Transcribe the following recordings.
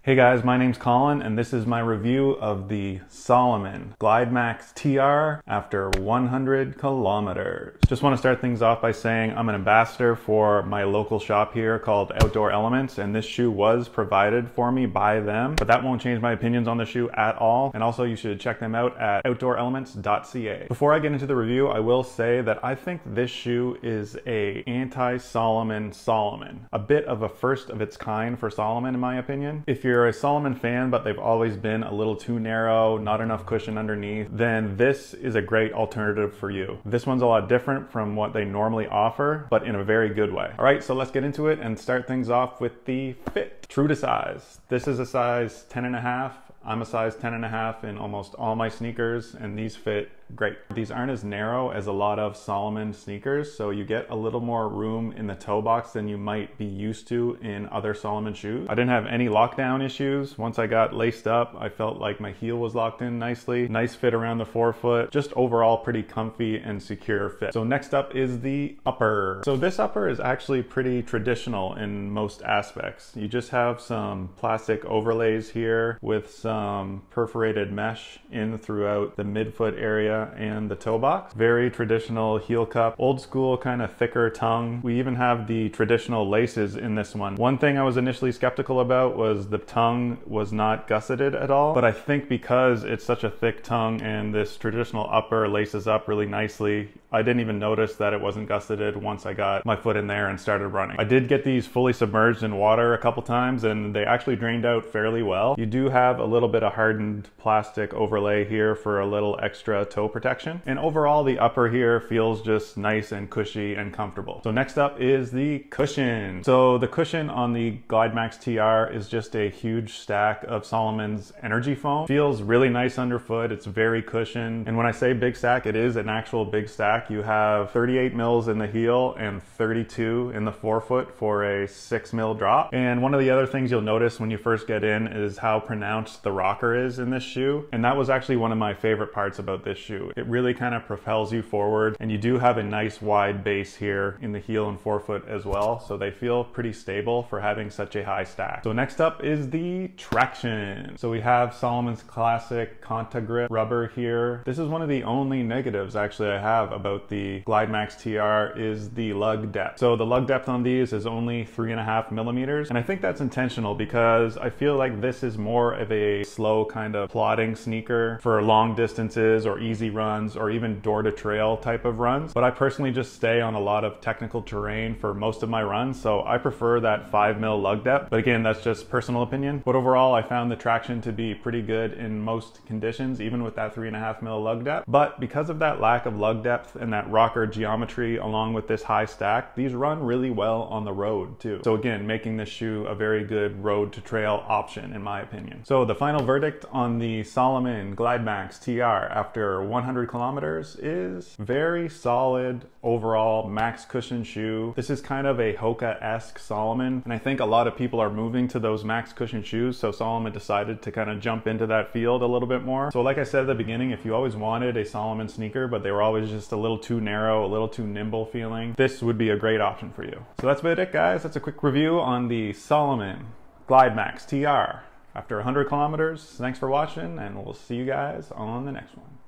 Hey guys, my name's Colin and this is my review of the Salomon Glide MAX TR after 100 kilometers. Just want to start things off by saying I'm an ambassador for my local shop here called Outdoor Elements, and this shoe was provided for me by them, but that won't change my opinions on the shoe at all. And also you should check them out at outdoorelements.ca. Before I get into the review, I will say that I think this shoe is a anti-Salomon Salomon. A bit of a first of its kind for Salomon in my opinion. If you're a Salomon fan but they've always been a little too narrow, not enough cushion underneath, then this is a great alternative for you. This one's a lot different from what they normally offer, but in a very good way. All right, so let's get into it and start things off with the fit. True to size. This is a size 10.5. I'm a size 10.5 in almost all my sneakers, and these fit great. These aren't as narrow as a lot of Salomon sneakers, so you get a little more room in the toe box than you might be used to in other Salomon shoes. I didn't have any lockdown issues. Once I got laced up, I felt like my heel was locked in nicely. Nice fit around the forefoot. Just overall pretty comfy and secure fit. So next up is the upper. So this upper is actually pretty traditional in most aspects. You just have some plastic overlays here with some perforated mesh in throughout the midfoot area and the toe box. Very traditional heel cup, old school kind of thicker tongue. We even have the traditional laces in this one. One thing I was initially skeptical about was the tongue was not gusseted at all, but I think because it's such a thick tongue and this traditional upper laces up really nicely, I didn't even notice that it wasn't gusseted once I got my foot in there and started running. I did get these fully submerged in water a couple times and they actually drained out fairly well. You do have a little bit of hardened plastic overlay here for a little extra toe protection. And overall, the upper here feels just nice and cushy and comfortable. So next up is the cushion. So the cushion on the Glide MAX TR is just a huge stack of Salomon's energy foam. Feels really nice underfoot. It's very cushioned. And when I say big stack, it is an actual big stack. You have 38 mils in the heel and 32 in the forefoot for a 6 mil drop. And one of the other things you'll notice when you first get in is how pronounced the rocker is in this shoe. And that was actually one of my favorite parts about this shoe. It really kind of propels you forward, and you do have a nice wide base here in the heel and forefoot as well, so they feel pretty stable for having such a high stack. So next up is the traction. So we have Salomon's classic Conta Grip rubber here. This is one of the only negatives actually I have about the Glide MAX TR is the lug depth. So the lug depth on these is only 3.5 millimeters, and I think that's intentional because I feel like this is more of a slow kind of plodding sneaker for long distances or easy runs or even door to trail type of runs. But I personally just stay on a lot of technical terrain for most of my runs, so I prefer that 5 mil lug depth. But again, that's just personal opinion. But overall, I found the traction to be pretty good in most conditions, even with that 3.5 mil lug depth. But because of that lack of lug depth and that rocker geometry along with this high stack, these run really well on the road too. So again, making this shoe a very good road to trail option in my opinion. So the final verdict on the Salomon Glide MAX TR after 100 kilometers is very solid overall max cushion shoe. This is kind of a Hoka-esque Salomon, and I think a lot of people are moving to those max cushion shoes, so Salomon decided to kind of jump into that field a little bit more. So like I said at the beginning, if you always wanted a Salomon sneaker but they were always just a little too narrow, a little too nimble feeling, this would be a great option for you. So that's about it guys. That's a quick review on the Salomon Glide MAX TR after 100 kilometers. Thanks for watching, and we'll see you guys on the next one.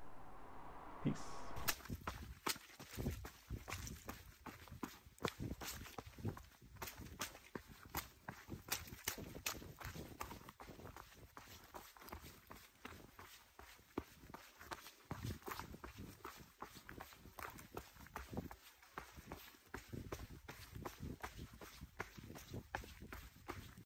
Peace.